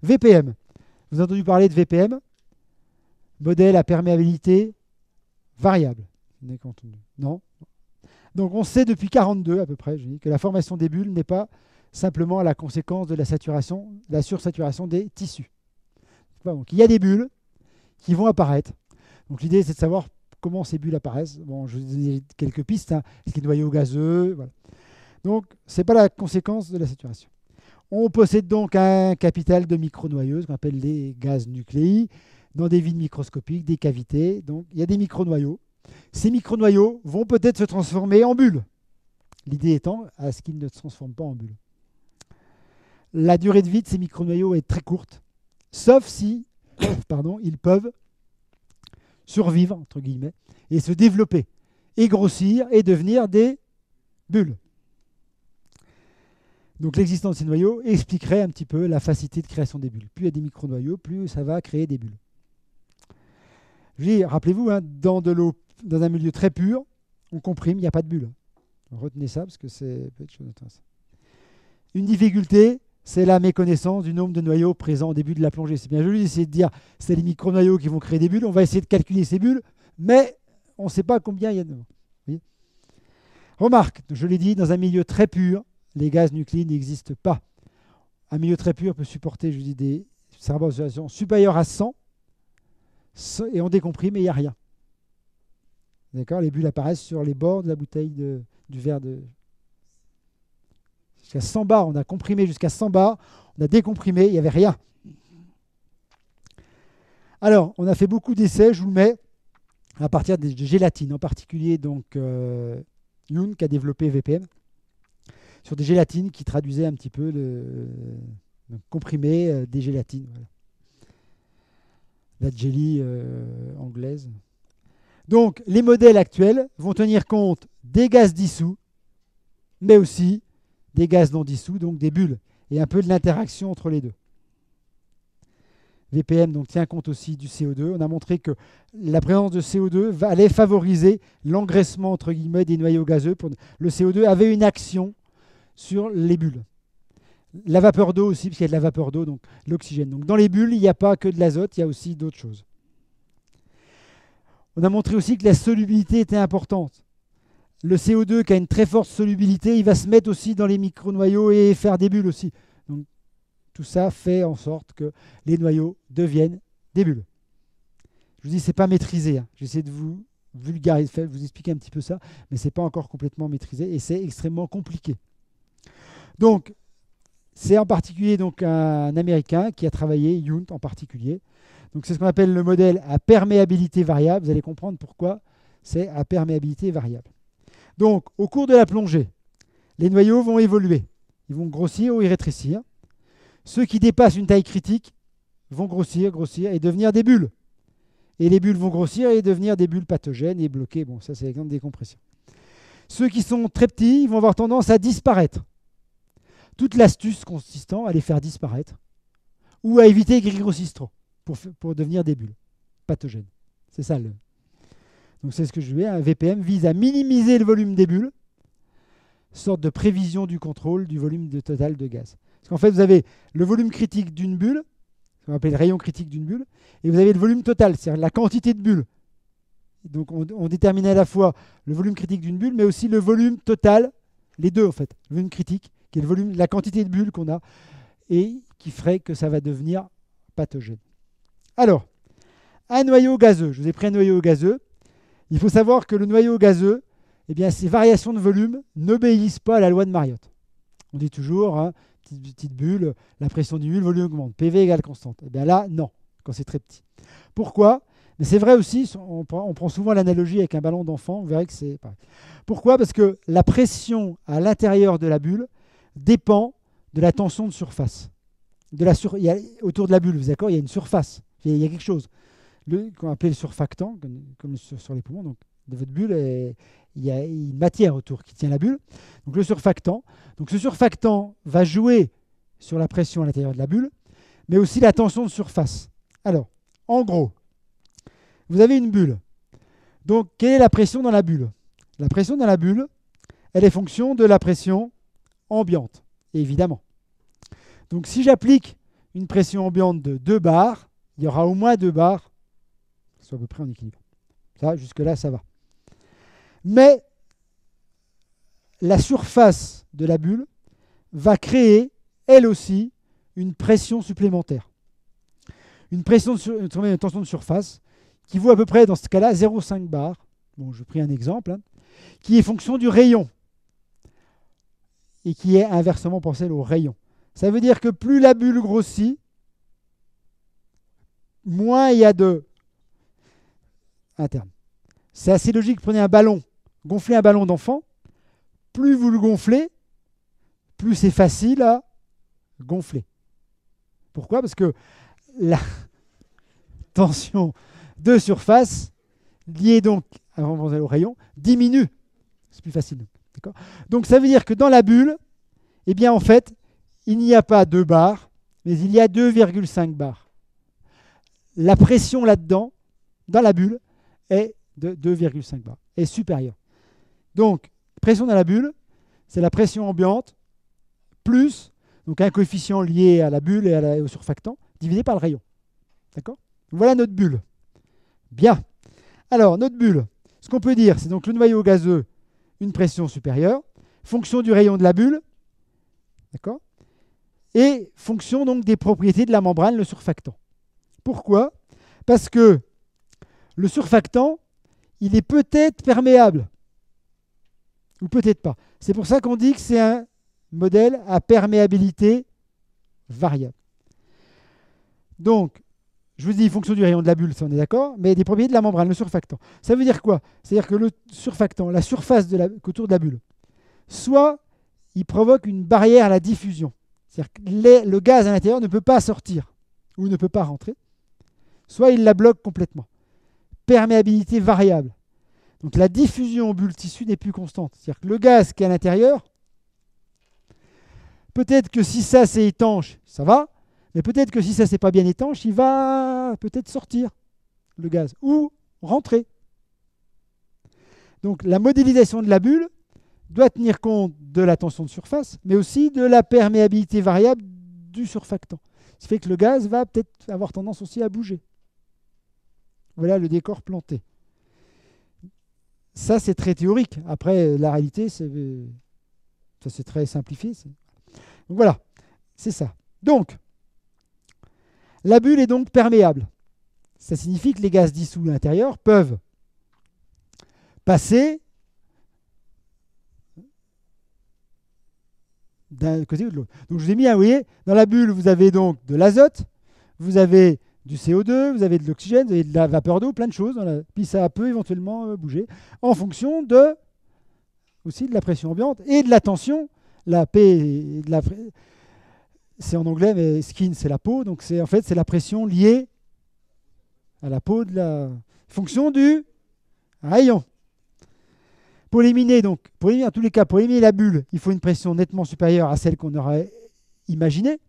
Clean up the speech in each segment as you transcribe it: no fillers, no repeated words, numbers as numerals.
VPM. Vous avez entendu parler de VPM? Modèle à perméabilité variable. Non. Donc on sait depuis 1942 à peu près, je dis, que la formation des bulles n'est pas simplement la conséquence de la sursaturation des tissus. Donc il y a des bulles qui vont apparaître. Donc l'idée c'est de savoir comment ces bulles apparaissent. Bon, je vous ai donné quelques pistes, hein. Est-ce qu'il y a des noyaux gazeux, voilà. Donc ce n'est pas la conséquence de la saturation. On possède donc un capital de micronoyaux, qu'on appelle les gaz nucléi, dans des vides microscopiques, des cavités. Donc il y a des micronoyaux. Ces micronoyaux vont peut-être se transformer en bulles. L'idée étant à ce qu'ils ne se transforment pas en bulles. La durée de vie de ces micronoyaux est très courte, sauf si ils peuvent survivre, entre guillemets, et se développer, et grossir, et devenir des bulles. Donc l'existence de ces noyaux expliquerait un petit peu la facilité de création des bulles. Plus il y a des micronoyaux, plus ça va créer des bulles. Je dis, rappelez-vous, hein, dans de l'eau, dans un milieu très pur, on comprime, il n'y a pas de bulles. Retenez ça parce que c'est quelque chose d'intéressant. Une difficulté, c'est la méconnaissance du nombre de noyaux présents au début de la plongée. C'est bien joli d'essayer de dire c'est les micronoyaux qui vont créer des bulles. On va essayer de calculer ces bulles, mais on ne sait pas combien il y a de. Remarque, je l'ai dit, dans un milieu très pur, les gaz nucléiques n'existent pas. Un milieu très pur peut supporter, je dis, des carbonatisations supérieures à 100 et on décomprime et il n'y a rien. D'accord? Les bulles apparaissent sur les bords de la bouteille du verre de. Jusqu'à 100 bars, on a comprimé jusqu'à 100 bars, on a décomprimé, il n'y avait rien. Alors, on a fait beaucoup d'essais, je vous le mets, à partir de gélatines, en particulier donc Yoon qui a développé VPM, sur des gélatines qui traduisaient un petit peu le comprimé des gélatines. Voilà. La jelly anglaise. Donc, les modèles actuels vont tenir compte des gaz dissous, mais aussi des gaz non dissous, donc des bulles, et un peu de l'interaction entre les deux. VPM donc, tient compte aussi du CO2. On a montré que la présence de CO2 allait favoriser l'engraissement entre guillemets des noyaux gazeux. Le CO2 avait une action sur les bulles. La vapeur d'eau aussi, parce qu'il y a de la vapeur d'eau, donc l'oxygène. Donc dans les bulles, il n'y a pas que de l'azote, il y a aussi d'autres choses. On a montré aussi que la solubilité était importante. Le CO2 qui a une très forte solubilité, il va se mettre aussi dans les micronoyaux et faire des bulles aussi. Donc tout ça fait en sorte que les noyaux deviennent des bulles. Je vous dis, ce n'est pas maîtrisé. Hein. J'essaie de vous vulgariser, vous expliquer un petit peu ça, mais ce n'est pas encore complètement maîtrisé et c'est extrêmement compliqué. Donc, c'est en particulier donc, un Américain qui a travaillé, Yount en particulier. Donc, c'est ce qu'on appelle le modèle à perméabilité variable. Vous allez comprendre pourquoi c'est à perméabilité variable. Donc, au cours de la plongée, les noyaux vont évoluer. Ils vont grossir ou y rétrécir. Ceux qui dépassent une taille critique vont grossir et devenir des bulles. Et les bulles vont grossir et devenir des bulles pathogènes et bloquées. Bon, ça, c'est l'exemple des décompression. Ceux qui sont très petits vont avoir tendance à disparaître. Toute l'astuce consistant à les faire disparaître ou à éviter qu'ils grossissent trop pour devenir des bulles pathogènes. C'est ça. Donc c'est ce que je dis. Un VPM vise à minimiser le volume des bulles, sorte de prévision du contrôle du volume total de gaz. Parce qu'en fait, vous avez le volume critique d'une bulle, ce qu'on appelle le rayon critique d'une bulle, et vous avez le volume total, c'est-à-dire la quantité de bulles. Donc on détermine à la fois le volume critique d'une bulle, mais aussi le volume total, les deux en fait, le volume critique, qui est le volume, la quantité de bulles qu'on a, et qui ferait que ça va devenir pathogène. Alors, un noyau gazeux, je vous ai pris un noyau gazeux, il faut savoir que le noyau gazeux, eh bien, ces variations de volume n'obéissent pas à la loi de Mariotte. On dit toujours, hein, petite bulle, la pression diminue, le volume augmente, PV égale constante. Eh bien là, non, quand c'est très petit. Pourquoi ? Mais c'est vrai aussi, on prend souvent l'analogie avec un ballon d'enfant, vous verrez que c'est pareil. Pourquoi ? Parce que la pression à l'intérieur de la bulle dépend de la tension de surface. Autour de la bulle, vous êtes d'accord, il y a une surface, il y a quelque chose qu'on appelle le surfactant, comme sur les poumons. Donc, de votre bulle, il y a une matière autour qui tient la bulle. Donc le surfactant. Donc ce surfactant va jouer sur la pression à l'intérieur de la bulle, mais aussi la tension de surface. Alors, en gros, vous avez une bulle. Donc, quelle est la pression dans la bulle ? La pression dans la bulle, elle est fonction de la pression ambiante, évidemment. Donc, si j'applique une pression ambiante de 2 bars, il y aura au moins 2 bars, soit à peu près en équilibre. Ça, jusque-là, ça va. Mais la surface de la bulle va créer, elle aussi, une pression supplémentaire. Une tension de surface qui vaut à peu près, dans ce cas-là, 0,5 bar. Bon, je pris un exemple, hein, qui est fonction du rayon et qui est inversement proportionnel au rayon. Ça veut dire que plus la bulle grossit, moins il y a de interne. C'est assez logique. Prenez un ballon, gonflez un ballon d'enfant, plus vous le gonflez, plus c'est facile à gonfler. Pourquoi? Parce que la tension de surface liée donc au rayon diminue. C'est plus facile. Donc ça veut dire que dans la bulle, eh bien en fait, il n'y a pas 2 bars, mais il y a 2,5 bars. La pression là-dedans, dans la bulle, est de 2,5 bars, est supérieure. Donc, pression dans la bulle, c'est la pression ambiante plus donc un coefficient lié à la bulle et au surfactant, divisé par le rayon. D'accord? Voilà notre bulle. Bien. Alors, notre bulle, ce qu'on peut dire, c'est donc le noyau gazeux, une pression supérieure, fonction du rayon de la bulle, d'accord? Et fonction donc des propriétés de la membrane, le surfactant. Pourquoi? Parce que le surfactant, il est peut-être perméable, ou peut-être pas. C'est pour ça qu'on dit que c'est un modèle à perméabilité variable. Donc, je vous dis fonction du rayon de la bulle, ça on est d'accord, mais des propriétés de la membrane, le surfactant. Ça veut dire quoi? C'est-à-dire que le surfactant, la surface autour de la bulle, soit il provoque une barrière à la diffusion. C'est-à-dire que le gaz à l'intérieur ne peut pas sortir ou ne peut pas rentrer, soit il la bloque complètement. Perméabilité variable. Donc la diffusion au bulle tissu n'est plus constante. C'est-à-dire que le gaz qui est à l'intérieur, peut-être que si ça c'est étanche, ça va, mais peut-être que si ça c'est pas bien étanche, il va peut-être sortir le gaz ou rentrer. Donc la modélisation de la bulle doit tenir compte de la tension de surface, mais aussi de la perméabilité variable du surfactant. Ce qui fait que le gaz va peut-être avoir tendance aussi à bouger. Voilà le décor planté. Ça, c'est très théorique. Après, la réalité, ça c'est très simplifié. Donc voilà, c'est ça. Donc, la bulle est donc perméable. Ça signifie que les gaz dissous à l'intérieur peuvent passer d'un côté ou de l'autre. Donc je vous ai mis, vous voyez, dans la bulle, vous avez donc de l'azote, vous avez du CO2, vous avez de l'oxygène, vous avez de la vapeur d'eau, plein de choses. Puis ça peut éventuellement bouger en fonction aussi de la pression ambiante et de la tension. La P, c'est en anglais, mais skin, c'est la peau. Donc en fait, c'est la pression liée à la peau de la fonction du rayon. Pour éliminer, en tous les cas, pour éliminer la bulle, il faut une pression nettement supérieure à celle qu'on aurait imaginée.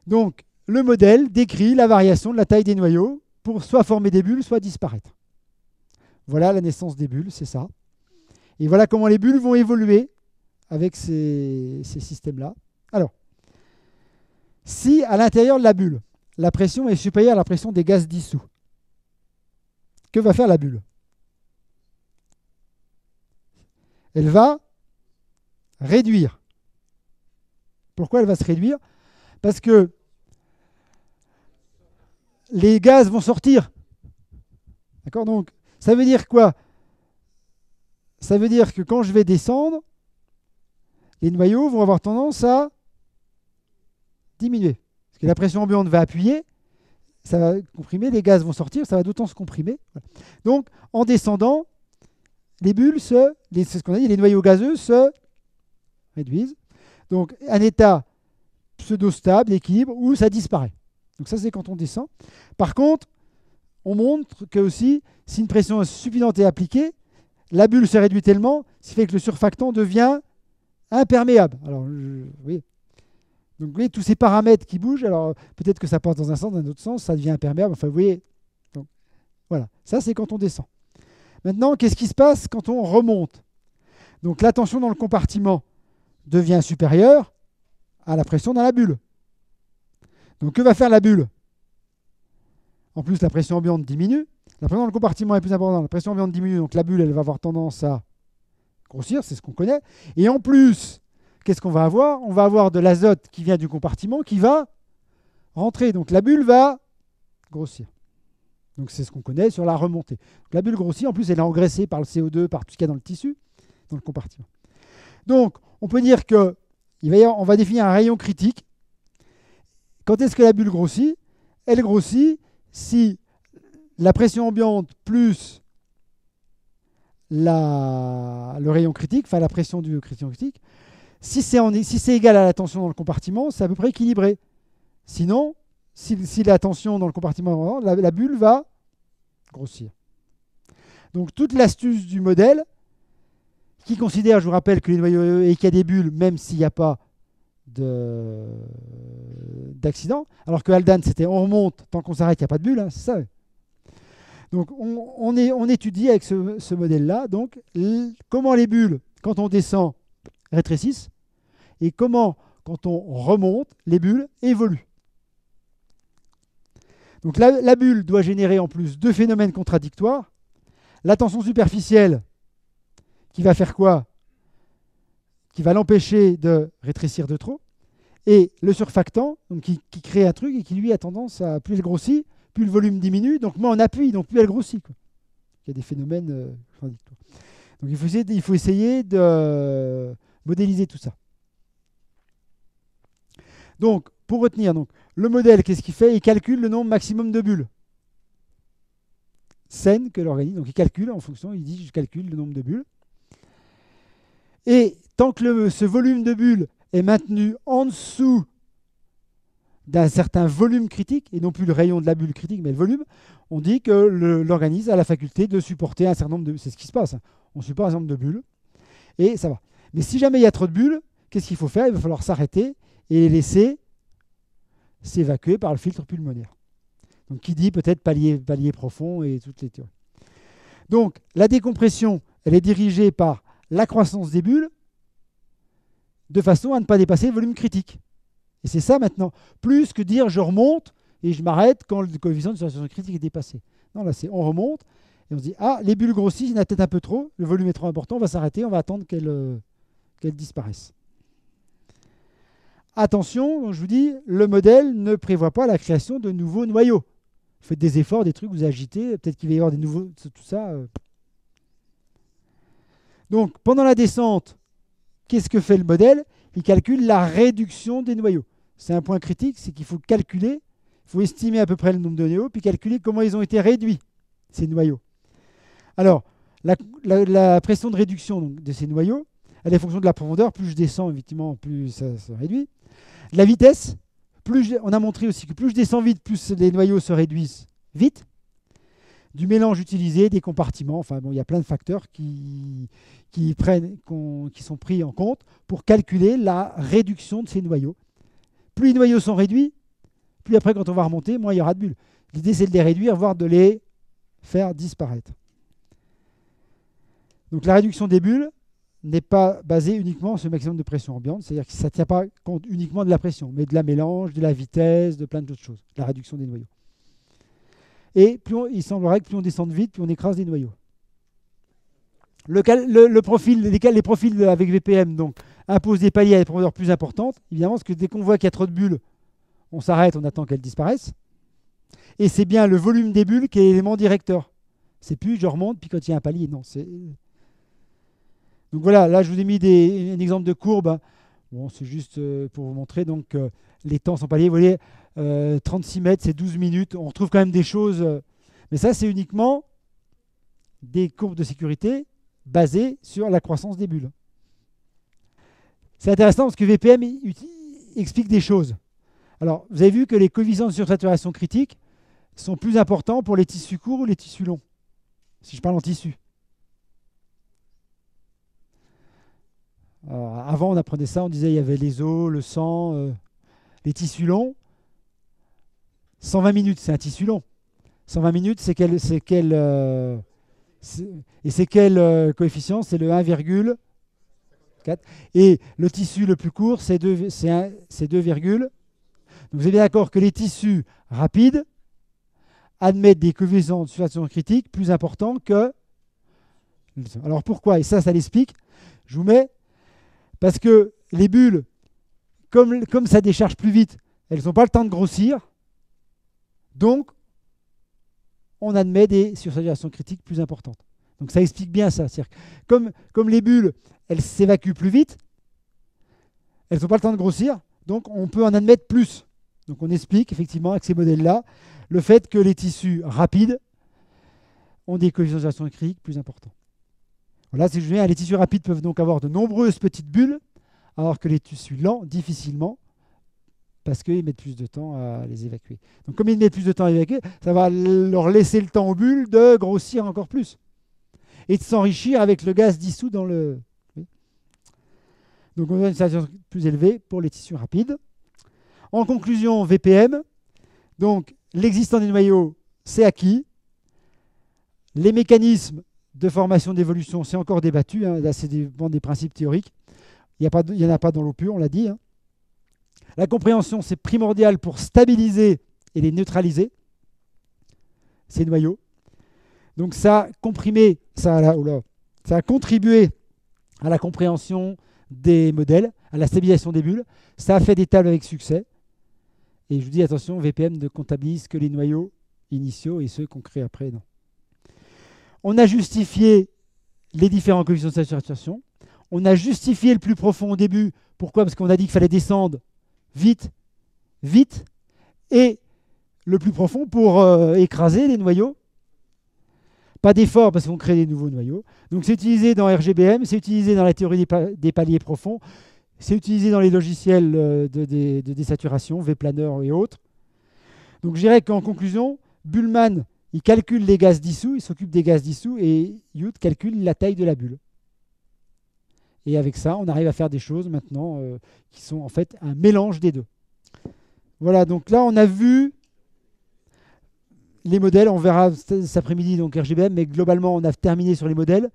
Donc, le modèle décrit la variation de la taille des noyaux pour soit former des bulles, soit disparaître. Voilà la naissance des bulles, c'est ça. Et voilà comment les bulles vont évoluer avec ces systèmes-là. Alors, si à l'intérieur de la bulle, la pression est supérieure à la pression des gaz dissous, que va faire la bulle? Elle va réduire. Pourquoi elle va se réduire? Parce que les gaz vont sortir. D'accord? Donc, ça veut dire quoi? Ça veut dire que quand je vais descendre, les noyaux vont avoir tendance à diminuer. Parce que la pression ambiante va appuyer, ça va comprimer, les gaz vont sortir, ça va d'autant se comprimer. Donc, en descendant, les bulles c'est ce qu'on a dit, les noyaux gazeux se réduisent. Donc, un état pseudo-stable, équilibre, où ça disparaît. Donc ça, c'est quand on descend. Par contre, on montre que aussi, si une pression suffisante est appliquée, la bulle se réduit tellement, ce qui fait que le surfactant devient imperméable. Alors, oui. Donc, vous voyez, tous ces paramètres qui bougent, alors peut-être que ça passe dans un sens, dans un autre sens, ça devient imperméable. Enfin, vous voyez. Donc, voilà, ça, c'est quand on descend. Maintenant, qu'est-ce qui se passe quand on remonte? Donc, la tension dans le compartiment devient supérieure à la pression dans la bulle. Donc que va faire la bulle? En plus, la pression ambiante diminue. La pression dans le compartiment est plus importante. La pression ambiante diminue, donc la bulle, elle va avoir tendance à grossir, c'est ce qu'on connaît. Et en plus, qu'est-ce qu'on va avoir? On va avoir de l'azote qui vient du compartiment qui va rentrer. Donc la bulle va grossir. Donc c'est ce qu'on connaît sur la remontée. Donc, la bulle grossit, en plus elle est engraissée par le CO2, par tout ce qu'il y a dans le tissu, dans le compartiment. Donc on peut dire que on va définir un rayon critique. Quand est-ce que la bulle grossit? Elle grossit si la pression ambiante plus le rayon critique, enfin la pression du rayon critique, si c'est égal à la tension dans le compartiment, c'est à peu près équilibré. Sinon, si la tension dans le compartiment, la bulle va grossir. Donc toute l'astuce du modèle, qui considère, je vous rappelle, que les noyaux et qu'il y a des bulles, même s'il n'y a pas d'accident, alors que Haldane, c'était on remonte, tant qu'on s'arrête, il n'y a pas de bulle, hein, c'est ça. Donc on étudie avec ce modèle-là, donc comment les bulles, quand on descend, rétrécissent, et comment, quand on remonte, les bulles évoluent. Donc la bulle doit générer en plus deux phénomènes contradictoires. La tension superficielle, qui va faire quoi? Qui va l'empêcher de rétrécir de trop. Et le surfactant, donc qui crée un truc et qui lui a tendance à, plus elle grossit, plus le volume diminue, donc moins on appuie, donc plus elle grossit, quoi. Il y a des phénomènes contradictoires. Donc il faut essayer de modéliser tout ça. Donc, pour retenir, donc, le modèle, qu'est-ce qu'il fait? Il calcule le nombre maximum de bulles saines que l'organisme. Donc il calcule en fonction, il dit je calcule le nombre de bulles. Et tant que ce volume de bulles est maintenu en dessous d'un certain volume critique, et non plus le rayon de la bulle critique, mais le volume, on dit que l'organisme a la faculté de supporter un certain nombre de bulles. C'est ce qui se passe, hein. On supporte un certain nombre de bulles, et ça va. Mais si jamais il y a trop de bulles, qu'est-ce qu'il faut faire? Il va falloir s'arrêter et les laisser s'évacuer par le filtre pulmonaire. Donc qui dit peut-être palier profond et toutes les théories. Donc la décompression, elle est dirigée par la croissance des bulles de façon à ne pas dépasser le volume critique. Et c'est ça maintenant, plus que dire je remonte et je m'arrête quand le coefficient de saturation critique est dépassé. Non, là c'est on remonte et on se dit ah, les bulles grossissent, il y en a peut-être un peu trop, le volume est trop important, on va s'arrêter, on va attendre qu'elles disparaissent. Attention, je vous dis, le modèle ne prévoit pas la création de nouveaux noyaux. Vous faites des efforts, des trucs, vous agitez, peut-être qu'il va y avoir des nouveaux, tout ça. Donc, pendant la descente, qu'est-ce que fait le modèle? Il calcule la réduction des noyaux. C'est un point critique, c'est qu'il faut calculer, il faut estimer à peu près le nombre de noyaux, puis calculer comment ils ont été réduits, ces noyaux. Alors, la pression de réduction donc, de ces noyaux, elle est en fonction de la profondeur. Plus je descends, effectivement, plus ça se réduit. La vitesse, on a montré aussi que plus je descends vite, plus les noyaux se réduisent vite. Du mélange utilisé, des compartiments, enfin bon, il y a plein de facteurs qui sont pris en compte pour calculer la réduction de ces noyaux. Plus les noyaux sont réduits, plus après quand on va remonter, moins il y aura de bulles. L'idée c'est de les réduire, voire de les faire disparaître. Donc la réduction des bulles n'est pas basée uniquement sur le maximum de pression ambiante, c'est-à-dire que ça ne tient pas compte uniquement de la pression, mais de la mélange, de la vitesse, de plein d'autres choses, la réduction des noyaux. Et il semblerait que plus on descend vite, plus on écrase des noyaux. Les profils avec VPM donc, imposent des paliers à des profondeurs plus importantes, évidemment, parce que dès qu'on voit qu'il y a trop de bulles, on s'arrête, on attend qu'elles disparaissent. Et c'est bien le volume des bulles qui est l'élément directeur. C'est plus je remonte, puis quand il y a un palier, non. Donc voilà, là je vous ai mis un exemple de courbe. Bon, c'est juste pour vous montrer. Donc les temps sont paliers. Vous voyez, 36 mètres, c'est 12 minutes. On retrouve quand même des choses. Mais ça, c'est uniquement des courbes de sécurité basées sur la croissance des bulles. C'est intéressant parce que VPM explique des choses. Alors, vous avez vu que les coefficients de sursaturation critique sont plus importants pour les tissus courts ou les tissus longs, si je parle en tissu. Alors, avant, on apprenait ça, on disait il y avait les os, le sang, les tissus longs. 120 minutes, c'est un tissu long. 120 minutes, c'est quel coefficient? C'est le 1,4. Et le tissu le plus court, c'est 2, Donc vous êtes bien d'accord que les tissus rapides admettent des coefficients de saturation critique plus importants que... Alors pourquoi? Et ça l'explique. Je vous mets... Parce que les bulles, comme ça décharge plus vite, elles n'ont pas le temps de grossir. Donc, on admet des sursaturations critiques plus importantes. Donc ça explique bien ça. Comme les bulles, elles s'évacuent plus vite, elles n'ont pas le temps de grossir, donc on peut en admettre plus. Donc on explique effectivement avec ces modèles-là le fait que les tissus rapides ont des coefficients de saturation critique plus importants. Voilà, c'est juste, les tissus rapides peuvent donc avoir de nombreuses petites bulles, alors que les tissus lents, difficilement, parce qu'ils mettent plus de temps à les évacuer. Donc comme ils mettent plus de temps à évacuer, ça va leur laisser le temps aux bulles de grossir encore plus et de s'enrichir avec le gaz dissous dans le... Donc on a une saturation plus élevée pour les tissus rapides. En conclusion, VPM, donc l'existence des noyaux, c'est acquis. Les mécanismes de formation d'évolution, c'est encore débattu. Là, c'est des principes théoriques. Il n'y en a pas dans l'eau pure, on l'a dit. La compréhension, c'est primordial pour stabiliser et les neutraliser, ces noyaux. Donc ça a contribué à la compréhension des modèles, à la stabilisation des bulles. Ça a fait des tables avec succès. Et je vous dis, attention, VPM ne comptabilise que les noyaux initiaux et ceux qu'on crée après, non. On a justifié les différents coefficients de saturation. On a justifié le plus profond au début. Pourquoi? Parce qu'on a dit qu'il fallait descendre vite, vite, et le plus profond pour écraser les noyaux. Pas d'effort parce qu'on crée des nouveaux noyaux. Donc c'est utilisé dans RGBM, c'est utilisé dans la théorie des paliers profonds, c'est utilisé dans les logiciels de désaturation, vPlanner et autres. Donc je dirais qu'en conclusion, Bullman, il calcule les gaz dissous, il s'occupe des gaz dissous, et Youth calcule la taille de la bulle. Et avec ça, on arrive à faire des choses maintenant qui sont en fait un mélange des deux. Voilà, donc là on a vu les modèles, on verra cet après-midi donc RGBM, mais globalement on a terminé sur les modèles.